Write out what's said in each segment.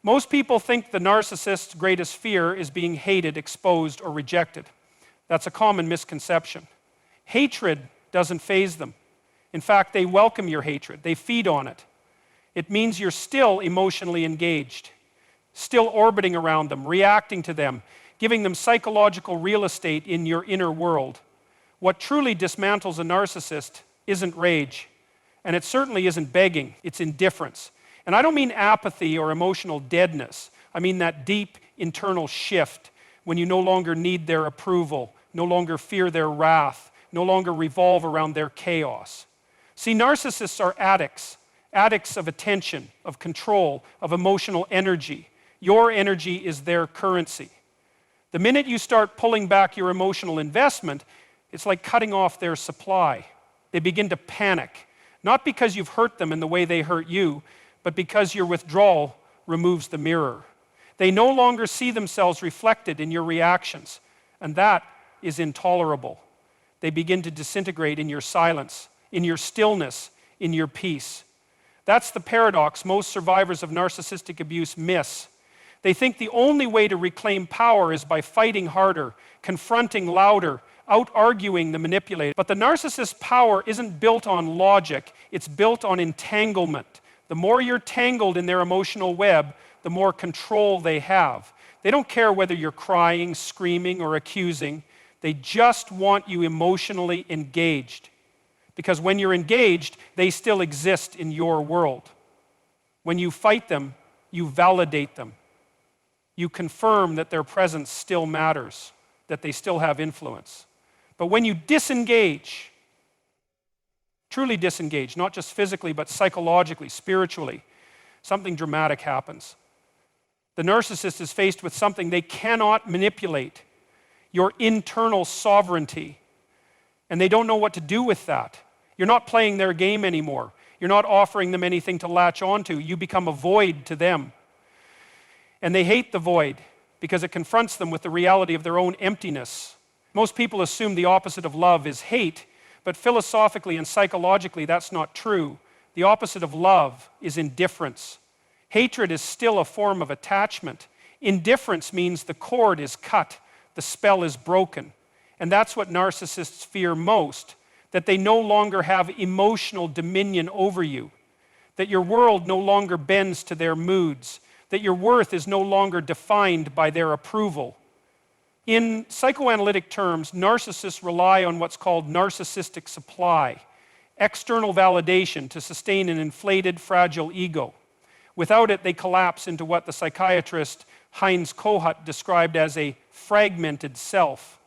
Most people think the narcissist's greatest fear is being hated, exposed, or rejected. That's a common misconception. Hatred doesn't faze them. In fact, they welcome your hatred. They feed on it. It means you're still emotionally engaged, still orbiting around them, reacting to them, giving them psychological real estate in your inner world. What truly dismantles a narcissist isn't rage, and it certainly isn't begging, it's indifference. And I don't mean apathy or emotional deadness. I mean that deep internal shift when you no longer need their approval, no longer fear their wrath, no longer revolve around their chaos. See, narcissists are addicts of attention, of control, of emotional energy. Your energy is their currency. The minute you start pulling back your emotional investment, it's like cutting off their supply. They begin to panic, not because you've hurt them in the way they hurt you, but because your withdrawal removes the mirror. They no longer see themselves reflected in your reactions, and that is intolerable. They begin to disintegrate in your silence, in your stillness, in your peace. That's the paradox most survivors of narcissistic abuse miss. They think the only way to reclaim power is by fighting harder, confronting louder, out-arguing the manipulator. But the narcissist's power isn't built on logic, it's built on entanglement. The more you're tangled in their emotional web, the more control they have. They don't care whether you're crying, screaming, or accusing. They just want you emotionally engaged. Because when you're engaged, they still exist in your world. When you fight them, you validate them. You confirm that their presence still matters, that they still have influence. But when you disengage, truly disengage, not just physically, but psychologically, spiritually, something dramatic happens. The narcissist is faced with something they cannot manipulate, your internal sovereignty, and they don't know what to do with that. You're not playing their game anymore. You're not offering them anything to latch onto. You become a void to them. And they hate the void because it confronts them with the reality of their own emptiness. Most people assume the opposite of love is hate, but philosophically and psychologically, that's not true. The opposite of love is indifference. Hatred is still a form of attachment. Indifference means the cord is cut, the spell is broken. And that's what narcissists fear most, that they no longer have emotional dominion over you, that your world no longer bends to their moods, that your worth is no longer defined by their approval. In psychoanalytic terms, narcissists rely on what's called narcissistic supply, external validation to sustain an inflated, fragile ego. Without it, they collapse into what the psychiatrist Heinz Kohut described as a fragmented self.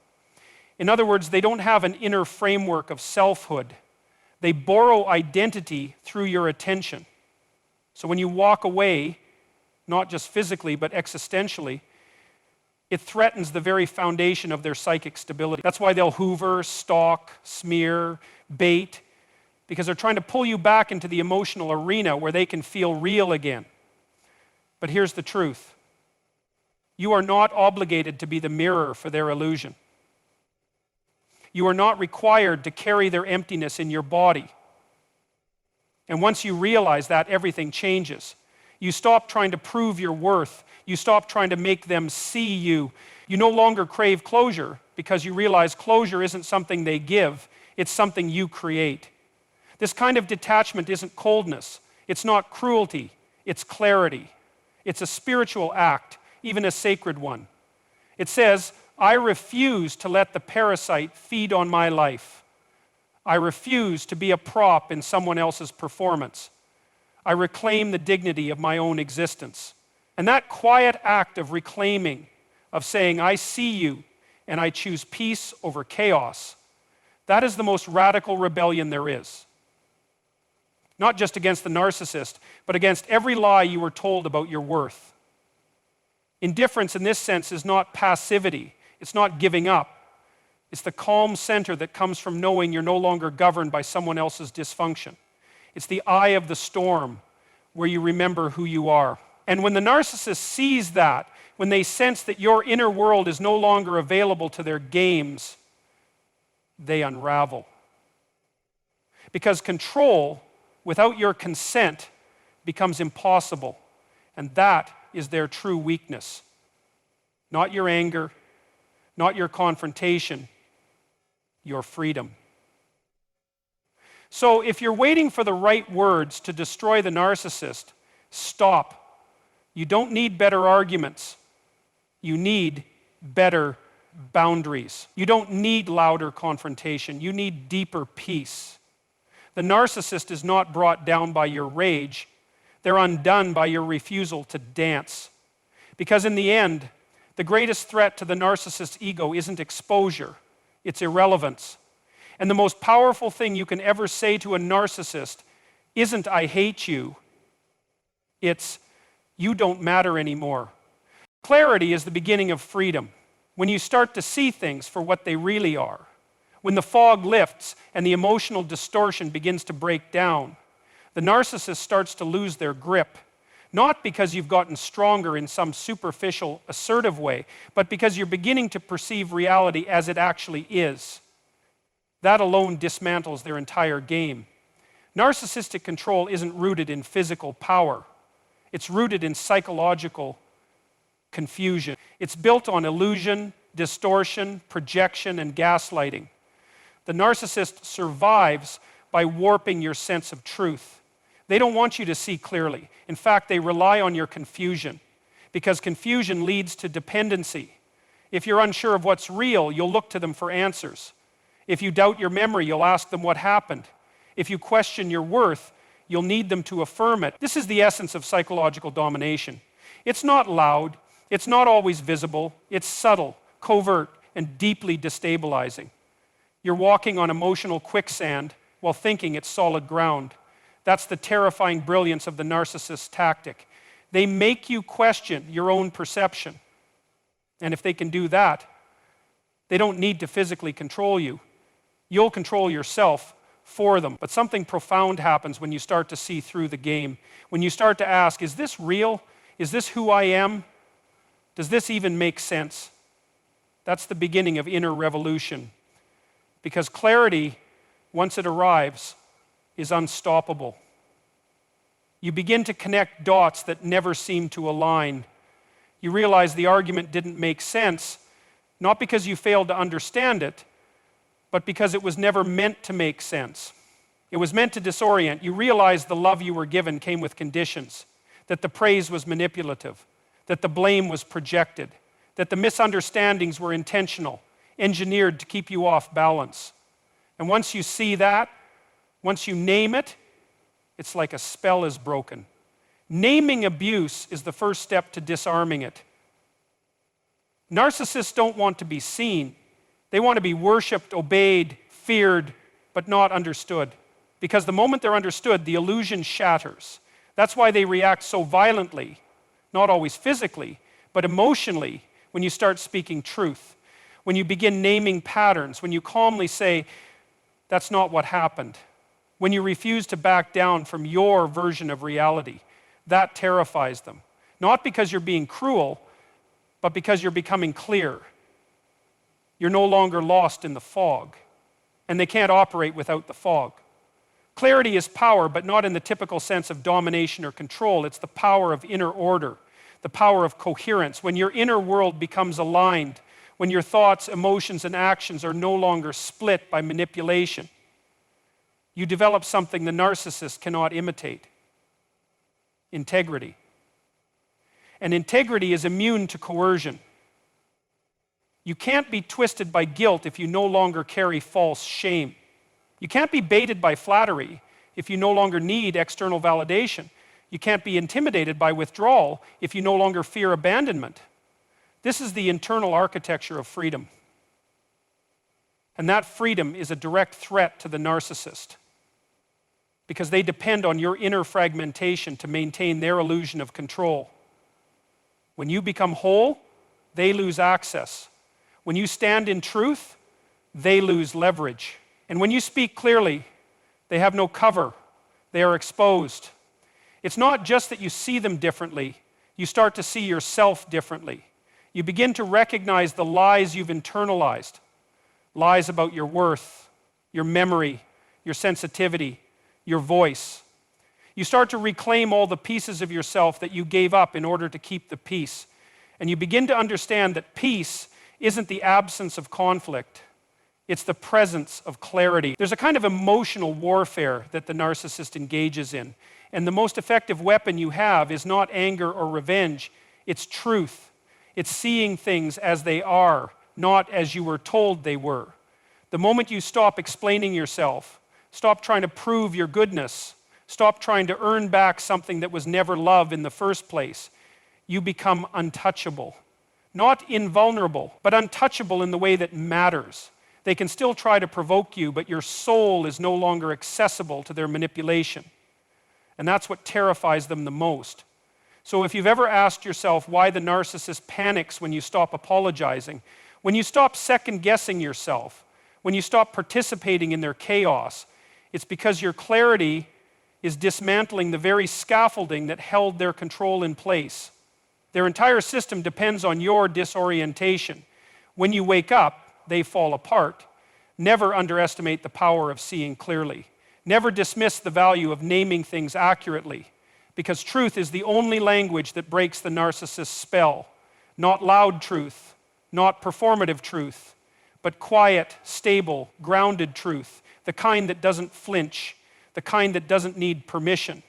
In other words, they don't have an inner framework of selfhood. They borrow identity through your attention. So when you walk away, not just physically, but existentially, it threatens the very foundation of their psychic stability. That's why they'll hoover, stalk, smear, bait, because they're trying to pull you back into the emotional arena where they can feel real again. But here's the truth. You are not obligated to be the mirror for their illusion. You are not required to carry their emptiness in your body. And once you realize that, everything changes. You stop trying to prove your worth. You stop trying to make them see you. You no longer crave closure because you realize closure isn't something they give, it's something you create. This kind of detachment isn't coldness. It's not cruelty. It's clarity. It's a spiritual act, even a sacred one. It says, I refuse to let the parasite feed on my life. I refuse to be a prop in someone else's performance. I reclaim the dignity of my own existence. And that quiet act of reclaiming, of saying, I see you and I choose peace over chaos, that is the most radical rebellion there is. Not just against the narcissist, but against every lie you were told about your worth. Indifference in this sense is not passivity. It's not giving up. It's the calm center that comes from knowing you're no longer governed by someone else's dysfunction. It's the eye of the storm where you remember who you are. And when the narcissist sees that, when they sense that your inner world is no longer available to their games, they unravel. Because control without your consent becomes impossible. And that is their true weakness. Not your anger, not your confrontation, your freedom. So if you're waiting for the right words to destroy the narcissist, stop. You don't need better arguments. You need better boundaries. You don't need louder confrontation. You need deeper peace. The narcissist is not brought down by your rage. They're undone by your refusal to dance. Because in the end, the greatest threat to the narcissist's ego isn't exposure, it's irrelevance. And the most powerful thing you can ever say to a narcissist isn't "I hate you," it's "you don't matter anymore." Clarity is the beginning of freedom. When you start to see things for what they really are, when the fog lifts and the emotional distortion begins to break down, the narcissist starts to lose their grip. Not because you've gotten stronger in some superficial, assertive way, but because you're beginning to perceive reality as it actually is. That alone dismantles their entire game. Narcissistic control isn't rooted in physical power. It's rooted in psychological confusion. It's built on illusion, distortion, projection, and gaslighting. The narcissist survives by warping your sense of truth. They don't want you to see clearly. In fact, they rely on your confusion, because confusion leads to dependency. If you're unsure of what's real, you'll look to them for answers. If you doubt your memory, you'll ask them what happened. If you question your worth, you'll need them to affirm it. This is the essence of psychological domination. It's not loud, it's not always visible, it's subtle, covert, and deeply destabilizing. You're walking on emotional quicksand while thinking it's solid ground. That's the terrifying brilliance of the narcissist's tactic. They make you question your own perception. And if they can do that, they don't need to physically control you. You'll control yourself for them. But something profound happens when you start to see through the game. When you start to ask, is this real? Is this who I am? Does this even make sense? That's the beginning of inner revolution. Because clarity, once it arrives, is unstoppable. You begin to connect dots that never seem to align. You realize the argument didn't make sense, not because you failed to understand it, but because it was never meant to make sense. It was meant to disorient. You realize the love you were given came with conditions, that the praise was manipulative, that the blame was projected, that the misunderstandings were intentional, engineered to keep you off balance. And once you see that, once you name it, it's like a spell is broken. Naming abuse is the first step to disarming it. Narcissists don't want to be seen. They want to be worshipped, obeyed, feared, but not understood. Because the moment they're understood, the illusion shatters. That's why they react so violently, not always physically, but emotionally, when you start speaking truth. When you begin naming patterns, when you calmly say, that's not what happened. When you refuse to back down from your version of reality, that terrifies them. Not because you're being cruel, but because you're becoming clear. You're no longer lost in the fog, and they can't operate without the fog. Clarity is power, but not in the typical sense of domination or control. It's the power of inner order, the power of coherence. When your inner world becomes aligned, when your thoughts, emotions, and actions are no longer split by manipulation, you develop something the narcissist cannot imitate: integrity. And integrity is immune to coercion. You can't be twisted by guilt if you no longer carry false shame. You can't be baited by flattery if you no longer need external validation. You can't be intimidated by withdrawal if you no longer fear abandonment. This is the internal architecture of freedom. And that freedom is a direct threat to the narcissist, because they depend on your inner fragmentation to maintain their illusion of control. When you become whole, they lose access. When you stand in truth, they lose leverage. And when you speak clearly, they have no cover. They are exposed. It's not just that you see them differently, you start to see yourself differently. You begin to recognize the lies you've internalized. Lies about your worth, your memory, your sensitivity, your voice. You start to reclaim all the pieces of yourself that you gave up in order to keep the peace. And you begin to understand that peace isn't the absence of conflict. It's the presence of clarity. There's a kind of emotional warfare that the narcissist engages in. And the most effective weapon you have is not anger or revenge. It's truth. It's seeing things as they are, not as you were told they were. The moment you stop explaining yourself, stop trying to prove your goodness, stop trying to earn back something that was never love in the first place, you become untouchable. Not invulnerable, but untouchable in the way that matters. They can still try to provoke you, but your soul is no longer accessible to their manipulation. And that's what terrifies them the most. So if you've ever asked yourself why the narcissist panics when you stop apologizing, when you stop second-guessing yourself, when you stop participating in their chaos, it's because your clarity is dismantling the very scaffolding that held their control in place. Their entire system depends on your disorientation. When you wake up, they fall apart. Never underestimate the power of seeing clearly. Never dismiss the value of naming things accurately, because truth is the only language that breaks the narcissist's spell. Not loud truth, not performative truth, but quiet, stable, grounded truth, the kind that doesn't flinch, the kind that doesn't need permission,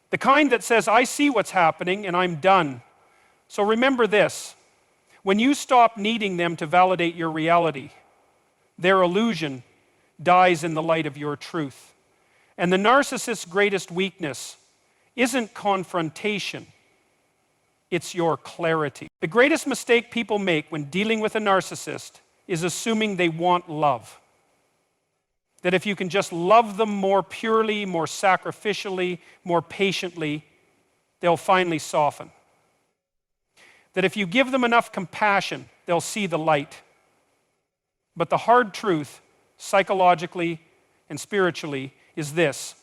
the kind that says, I see what's happening and I'm done. So remember this, when you stop needing them to validate your reality, their illusion dies in the light of your truth. And the narcissist's greatest weakness isn't confrontation, it's your clarity. The greatest mistake people make when dealing with a narcissist is assuming they want love. That if you can just love them more purely, more sacrificially, more patiently, they'll finally soften. That if you give them enough compassion, they'll see the light. But the hard truth, psychologically and spiritually, is this.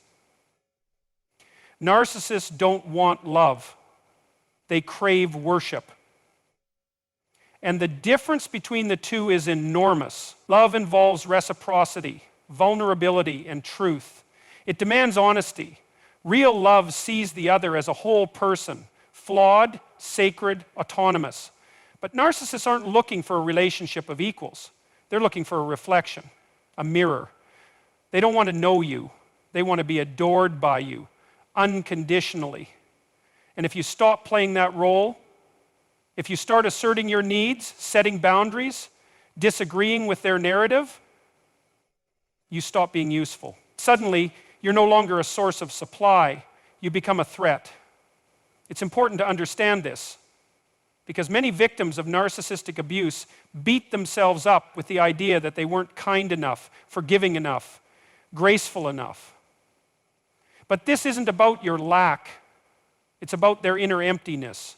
Narcissists don't want love. They crave worship. And the difference between the two is enormous. Love involves reciprocity, vulnerability, and truth. It demands honesty. Real love sees the other as a whole person, flawed, sacred, autonomous. But narcissists aren't looking for a relationship of equals. They're looking for a reflection, a mirror. They don't want to know you. They want to be adored by you, unconditionally. And if you stop playing that role, if you start asserting your needs, setting boundaries, disagreeing with their narrative, you stop being useful. Suddenly, you're no longer a source of supply. You become a threat. It's important to understand this because many victims of narcissistic abuse beat themselves up with the idea that they weren't kind enough, forgiving enough, graceful enough. But this isn't about your lack. It's about their inner emptiness.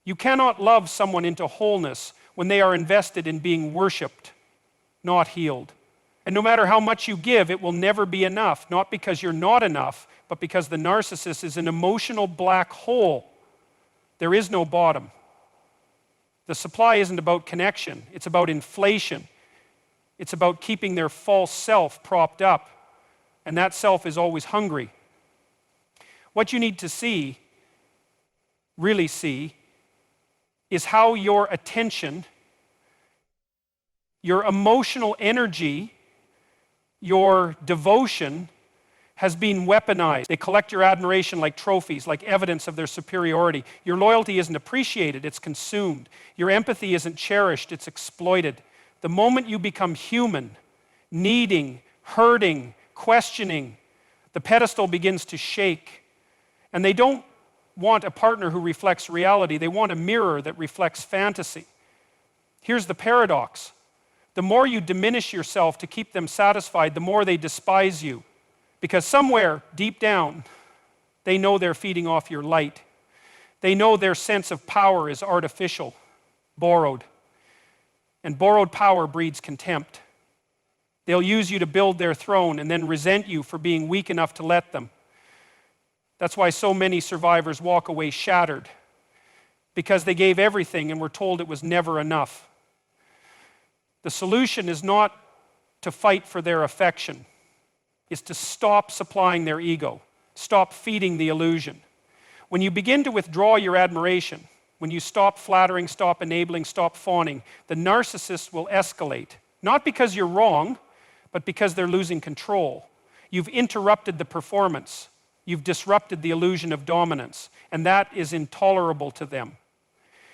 You cannot love someone into wholeness when they are invested in being worshipped, not healed. And no matter how much you give, it will never be enough, not because you're not enough, but because the narcissist is an emotional black hole. There is no bottom. The supply isn't about connection, it's about inflation. It's about keeping their false self propped up, and that self is always hungry. What you need to see, really see, is how your attention, your emotional energy, your devotion has been weaponized. They collect your admiration like trophies, like evidence of their superiority. Your loyalty isn't appreciated, it's consumed. Your empathy isn't cherished, it's exploited. The moment you become human, needing, hurting, questioning, the pedestal begins to shake. And they don't want a partner who reflects reality. They want a mirror that reflects fantasy. Here's the paradox. The more you diminish yourself to keep them satisfied, the more they despise you. Because somewhere, deep down, they know they're feeding off your light. They know their sense of power is artificial, borrowed. And borrowed power breeds contempt. They'll use you to build their throne and then resent you for being weak enough to let them. That's why so many survivors walk away shattered, because they gave everything and were told it was never enough. The solution is not to fight for their affection, it's to stop supplying their ego. stop feeding the illusion. When you begin to withdraw your admiration, when you stop flattering, stop enabling, stop fawning, the narcissist will escalate. Not because you're wrong, but because they're losing control. You've interrupted the performance. You've disrupted the illusion of dominance, and that is intolerable to them.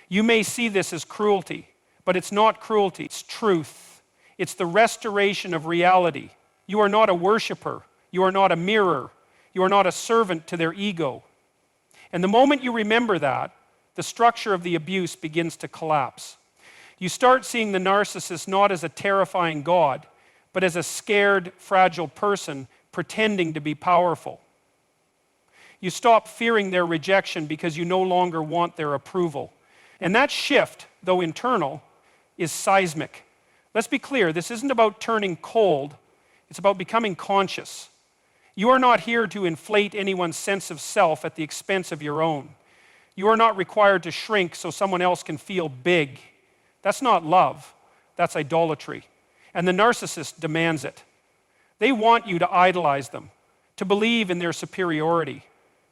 You may see this as cruelty, but it's not cruelty, it's truth. It's the restoration of reality. You are not a worshiper. You are not a mirror. You are not a servant to their ego. And the moment you remember that, the structure of the abuse begins to collapse. You start seeing the narcissist not as a terrifying god, but as a scared, fragile person pretending to be powerful. You stop fearing their rejection because you no longer want their approval. And that shift, though internal, is seismic. Let's be clear, this isn't about turning cold, it's about becoming conscious. You are not here to inflate anyone's sense of self at the expense of your own. You are not required to shrink so someone else can feel big. That's not love, that's idolatry. And the narcissist demands it. They want you to idolize them, to believe in their superiority,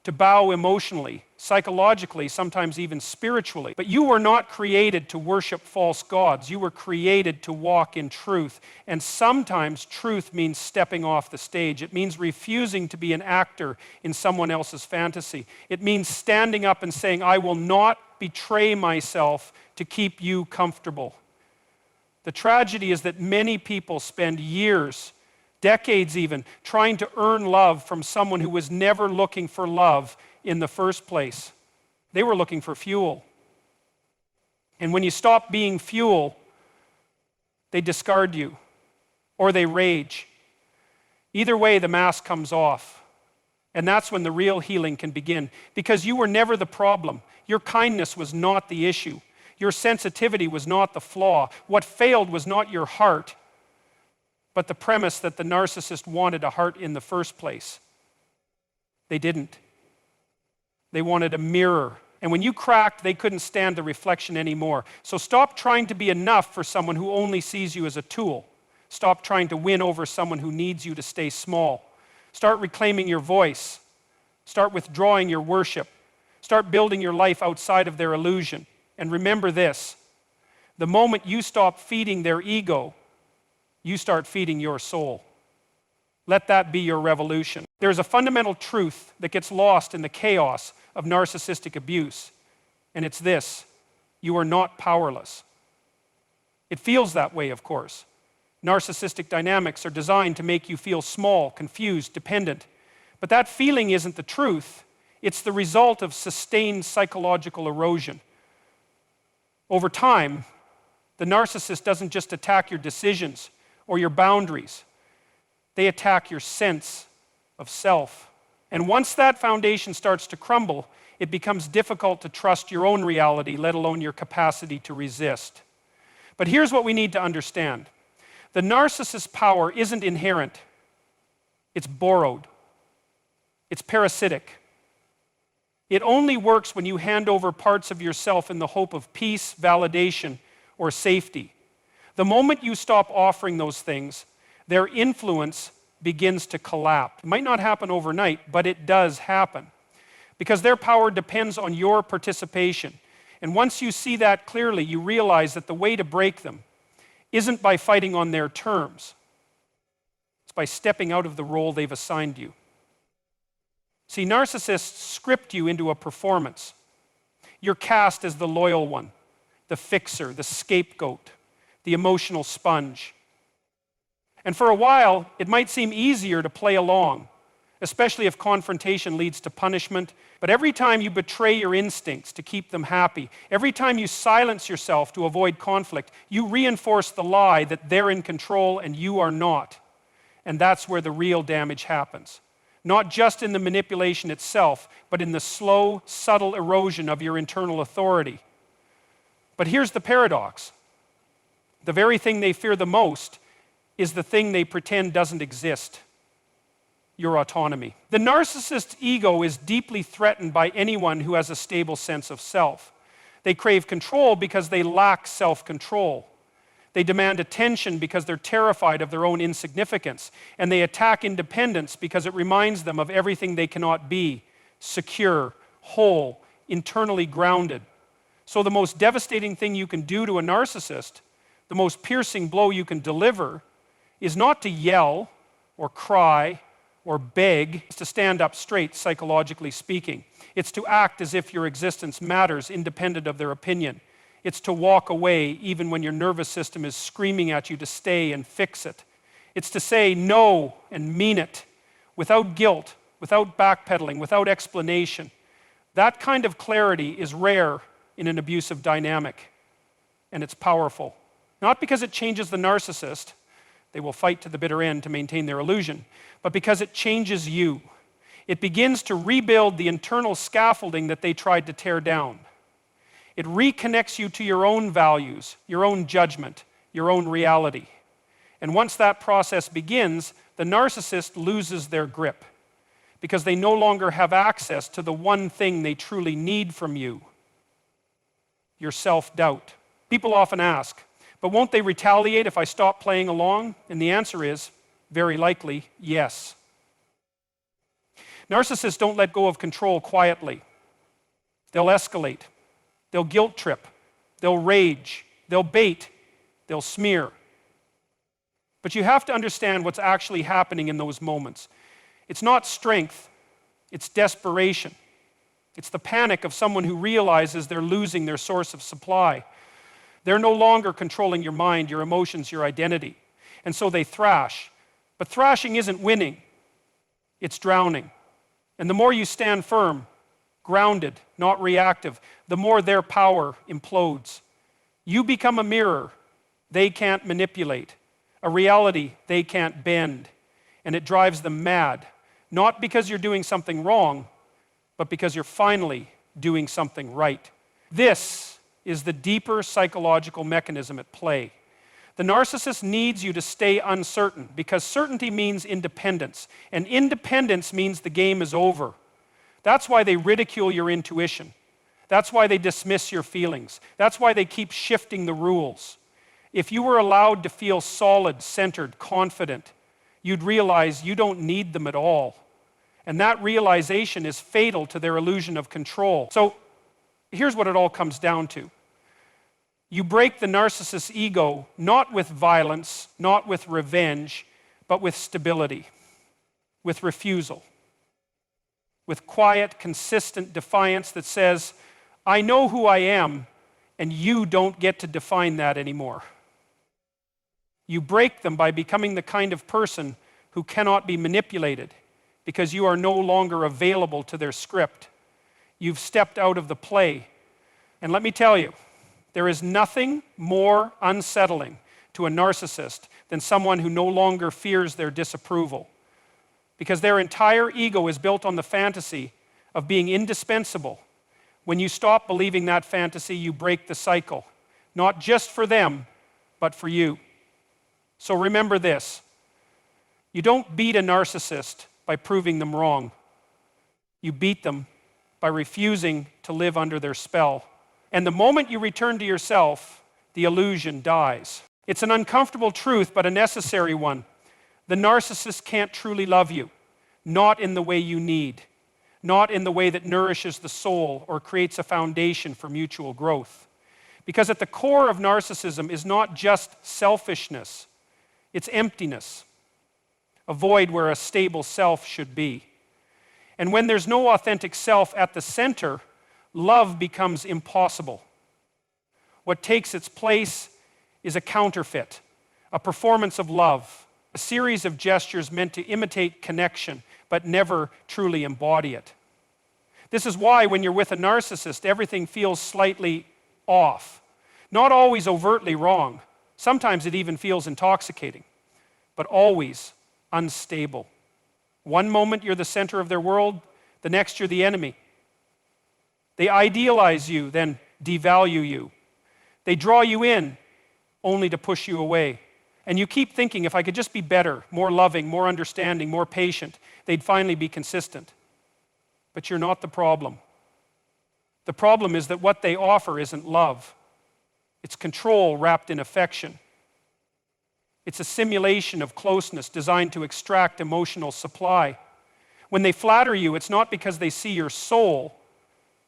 to bow emotionally, psychologically, sometimes even spiritually. But you were not created to worship false gods. You were created to walk in truth. And sometimes truth means stepping off the stage. It means refusing to be an actor in someone else's fantasy. It means standing up and saying, I will not betray myself to keep you comfortable. The tragedy is that many people spend years, decades even, trying to earn love from someone who was never looking for love in the first place. They were looking for fuel. And when you stop being fuel, they discard you or they rage. Either way, the mask comes off. And that's when the real healing can begin, because you were never the problem. Your kindness was not the issue. Your sensitivity was not the flaw. What failed was not your heart, but the premise that the narcissist wanted a heart in the first place. They didn't. They wanted a mirror. And when you cracked, they couldn't stand the reflection anymore. So stop trying to be enough for someone who only sees you as a tool. Stop trying to win over someone who needs you to stay small. Start reclaiming your voice. Start withdrawing your worship. Start building your life outside of their illusion. And remember this, the moment you stop feeding their ego, you start feeding your soul. Let that be your revolution. There's a fundamental truth that gets lost in the chaos of narcissistic abuse, and it's this: you are not powerless. It feels that way, of course. Narcissistic dynamics are designed to make you feel small, confused, dependent. But that feeling isn't the truth. It's the result of sustained psychological erosion. Over time, the narcissist doesn't just attack your decisions or your boundaries. They attack your sense of self. And once that foundation starts to crumble, it becomes difficult to trust your own reality, let alone your capacity to resist. But here's what we need to understand. The narcissist's power isn't inherent. It's borrowed. It's parasitic. It only works when you hand over parts of yourself in the hope of peace, validation, or safety. The moment you stop offering those things, their influence begins to collapse. It might not happen overnight, but it does happen, because their power depends on your participation. And once you see that clearly, you realize that the way to break them isn't by fighting on their terms. It's by stepping out of the role they've assigned you. See, narcissists script you into a performance. You're cast as the loyal one, the fixer, the scapegoat, the emotional sponge. And for a while, it might seem easier to play along, especially if confrontation leads to punishment. But every time you betray your instincts to keep them happy, every time you silence yourself to avoid conflict, you reinforce the lie that they're in control and you are not. And that's where the real damage happens. Not just in the manipulation itself, but in the slow, subtle erosion of your internal authority. But here's the paradox. The very thing they fear the most is the thing they pretend doesn't exist: your autonomy. The narcissist's ego is deeply threatened by anyone who has a stable sense of self. They crave control because they lack self-control. They demand attention because they're terrified of their own insignificance. And they attack independence because it reminds them of everything they cannot be: secure, whole, internally grounded. So the most devastating thing you can do to a narcissist, the most piercing blow you can deliver, is not to yell or cry or beg. It's to stand up straight, psychologically speaking. It's to act as if your existence matters, independent of their opinion. It's to walk away even when your nervous system is screaming at you to stay and fix it. It's to say no and mean it, without guilt, without backpedaling, without explanation. That kind of clarity is rare in an abusive dynamic, and it's powerful. Not because it changes the narcissist — they will fight to the bitter end to maintain their illusion — but because it changes you. It begins to rebuild the internal scaffolding that they tried to tear down. It reconnects you to your own values, your own judgment, your own reality. And once that process begins, the narcissist loses their grip, because they no longer have access to the one thing they truly need from you: your self-doubt. People often ask, but won't they retaliate if I stop playing along? And the answer is, very likely, yes. Narcissists don't let go of control quietly. They'll escalate. They'll guilt trip. They'll rage. They'll bait. They'll smear. But you have to understand what's actually happening in those moments. It's not strength. It's desperation. It's the panic of someone who realizes they're losing their source of supply. They're no longer controlling your mind, your emotions, your identity. And so they thrash. But thrashing isn't winning. It's drowning. And the more you stand firm, grounded, not reactive, the more their power implodes. You become a mirror they can't manipulate, a reality they can't bend, and it drives them mad, not because you're doing something wrong, but because you're finally doing something right. This is the deeper psychological mechanism at play. The narcissist needs you to stay uncertain, because certainty means independence, and independence means the game is over. That's why they ridicule your intuition. That's why they dismiss your feelings. That's why they keep shifting the rules. If you were allowed to feel solid, centered, confident, you'd realize you don't need them at all. And that realization is fatal to their illusion of control. So here's what it all comes down to. You break the narcissist's ego not with violence, not with revenge, but with stability, with refusal, with quiet, consistent defiance that says, I know who I am, and you don't get to define that anymore. You break them by becoming the kind of person who cannot be manipulated, because you are no longer available to their script. You've stepped out of the play. And let me tell you, there is nothing more unsettling to a narcissist than someone who no longer fears their disapproval, because their entire ego is built on the fantasy of being indispensable. When you stop believing that fantasy, you break the cycle, not just for them, but for you. So remember this: you don't beat a narcissist by proving them wrong. You beat them by refusing to live under their spell. And the moment you return to yourself, the illusion dies. It's an uncomfortable truth, but a necessary one. The narcissist can't truly love you, not in the way you need, not in the way that nourishes the soul or creates a foundation for mutual growth. Because at the core of narcissism is not just selfishness, it's emptiness, a void where a stable self should be. And when there's no authentic self at the center, love becomes impossible. What takes its place is a counterfeit, a performance of love, a series of gestures meant to imitate connection, but never truly embody it. This is why when you're with a narcissist, everything feels slightly off. Not always overtly wrong. Sometimes it even feels intoxicating, but always unstable. One moment you're the center of their world, the next you're the enemy. They idealize you, then devalue you. They draw you in, only to push you away. And you keep thinking, if I could just be better, more loving, more understanding, more patient, they'd finally be consistent. But you're not the problem. The problem is that what they offer isn't love. It's control wrapped in affection. It's a simulation of closeness designed to extract emotional supply. When they flatter you, it's not because they see your soul,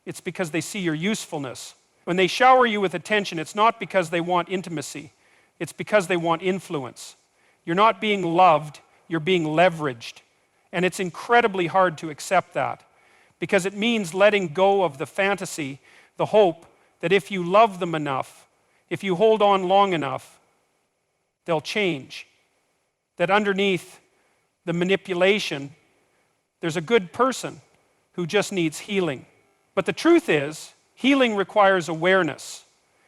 it's because they see your usefulness. When they shower you with attention, it's not because they want intimacy, it's because they want influence. You're not being loved, you're being leveraged. And it's incredibly hard to accept that, because it means letting go of the fantasy, the hope that if you love them enough, if you hold on long enough, they'll change. That underneath the manipulation, there's a good person who just needs healing. But the truth is, healing requires awareness.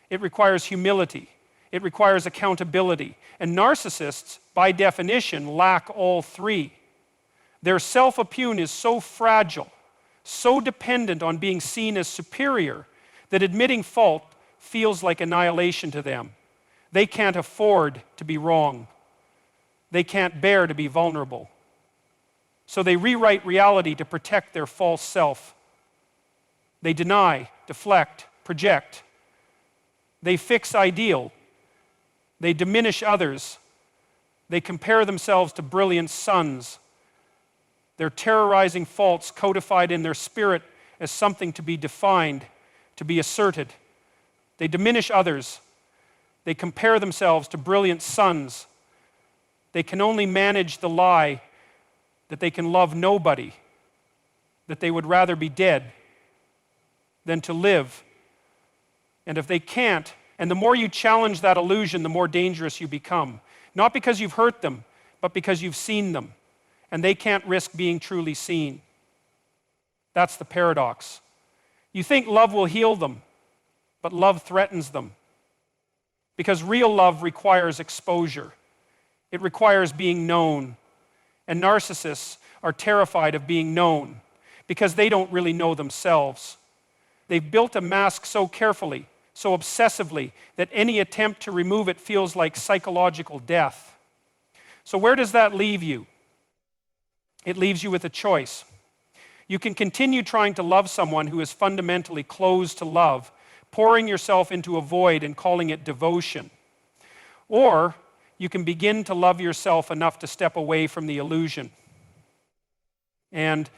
It requires humility. It requires accountability. And narcissists, by definition, lack all three. Their self-impune is so fragile, so dependent on being seen as superior, that admitting fault feels like annihilation to them. They can't afford to be wrong. They can't bear to be vulnerable. So they rewrite reality to protect their false self. They deny, deflect, project. They fix ideal. They diminish others. They compare themselves to brilliant suns. They're terrorizing faults codified in their spirit as something to be defined, to be asserted. They diminish others. They compare themselves to brilliant suns. They can only manage the lie that they can love nobody, that they would rather be dead than to live. And if they can't, and the more you challenge that illusion, the more dangerous you become. Not because you've hurt them, but because you've seen them, and they can't risk being truly seen. That's the paradox. You think love will heal them, but love threatens them. Because real love requires exposure. It requires being known. And narcissists are terrified of being known because they don't really know themselves. They've built a mask so carefully, so obsessively, that any attempt to remove it feels like psychological death. So where does that leave you? It leaves you with a choice. You can continue trying to love someone who is fundamentally closed to love, pouring yourself into a void and calling it devotion. Or you can begin to love yourself enough to step away from the illusion. And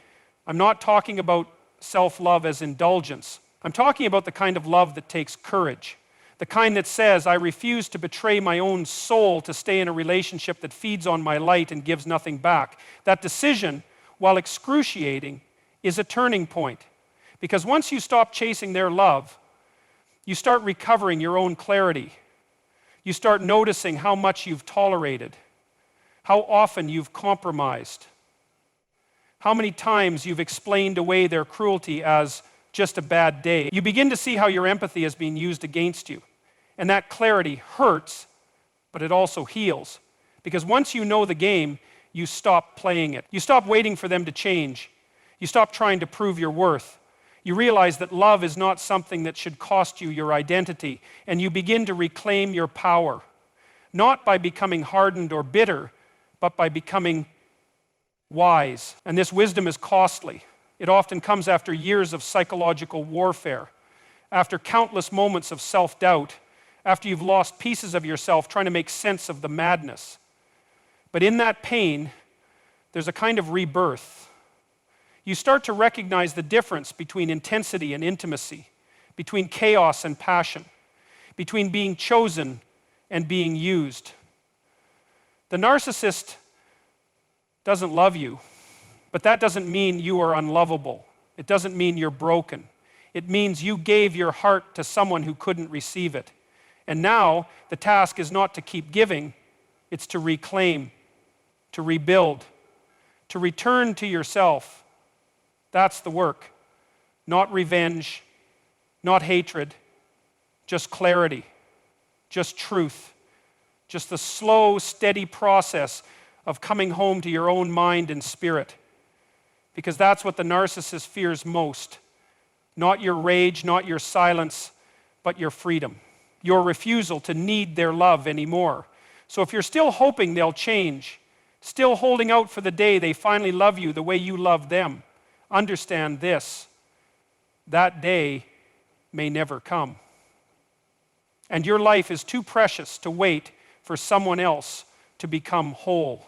I'm not talking about self-love as indulgence. I'm talking about the kind of love that takes courage. The kind that says, I refuse to betray my own soul to stay in a relationship that feeds on my light and gives nothing back. That decision, while excruciating, is a turning point. Because once you stop chasing their love, you start recovering your own clarity. You start noticing how much you've tolerated, how often you've compromised, how many times you've explained away their cruelty as just a bad day. You begin to see how your empathy is being used against you. And that clarity hurts, but it also heals. Because once you know the game, you stop playing it. You stop waiting for them to change. You stop trying to prove your worth. You realize that love is not something that should cost you your identity, and you begin to reclaim your power, not by becoming hardened or bitter, but by becoming wise. And this wisdom is costly. It often comes after years of psychological warfare, after countless moments of self-doubt, after you've lost pieces of yourself trying to make sense of the madness. But in that pain, there's a kind of rebirth. You start to recognize the difference between intensity and intimacy, between chaos and passion, between being chosen and being used. The narcissist doesn't love you, but that doesn't mean you are unlovable. It doesn't mean you're broken. It means you gave your heart to someone who couldn't receive it. And now the task is not to keep giving, it's to reclaim, to rebuild, to return to yourself. That's the work. Not revenge, not hatred, just clarity, just truth, just the slow, steady process of coming home to your own mind and spirit. Because that's what the narcissist fears most. Not your rage, not your silence, but your freedom. Your refusal to need their love anymore. So if you're still hoping they'll change, still holding out for the day they finally love you the way you love them, understand this: that day may never come. And your life is too precious to wait for someone else to become whole.